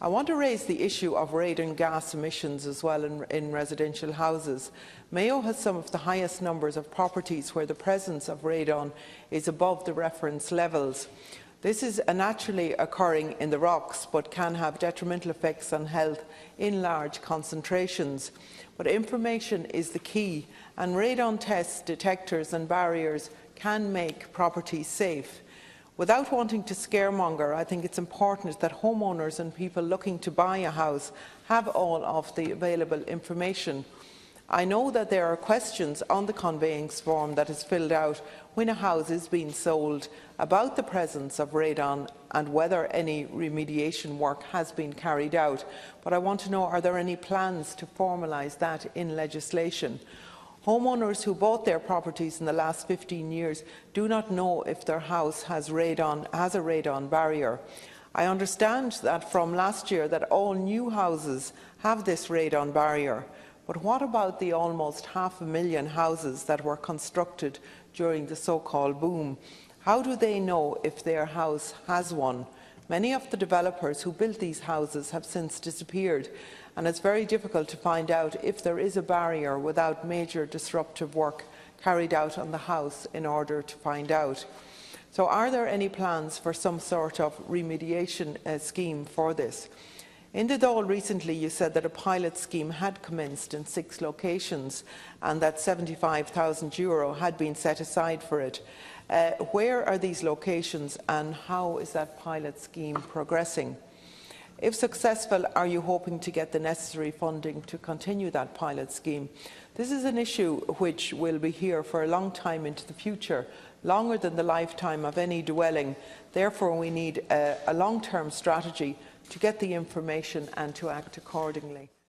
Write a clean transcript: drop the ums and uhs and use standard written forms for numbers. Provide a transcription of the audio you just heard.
I want to raise the issue of radon gas emissions as well in residential houses. Mayo has some of the highest numbers of properties where the presence of radon is above the reference levels. This is naturally occurring in the rocks, but can have detrimental effects on health in large concentrations. But information is the key, and radon tests, detectors and barriers can make properties safe. Without wanting to scaremonger, I think it's important that homeowners and people looking to buy a house have all of the available information. I know that there are questions on the conveyance form that is filled out when a house is being sold about the presence of radon and whether any remediation work has been carried out. But I want to know, are there any plans to formalise that in legislation? Homeowners who bought their properties in the last 15 years do not know if their house has a radon barrier. I understand that from last year that all new houses have this radon barrier. But what about the almost 500,000 houses that were constructed during the so-called boom? How do they know if their house has one? Many of the developers who built these houses have since disappeared, and it's very difficult to find out if there is a barrier without major disruptive work carried out on the house in order to find out. So are there any plans for some sort of remediation scheme for this? In the Dáil recently, you said that a pilot scheme had commenced in 6 locations and that €75,000 had been set aside for it. Where are these locations and how is that pilot scheme progressing? If successful, are you hoping to get the necessary funding to continue that pilot scheme? This is an issue which will be here for a long time into the future, longer than the lifetime of any dwelling. Therefore, we need a long-term strategy to get the information and to act accordingly.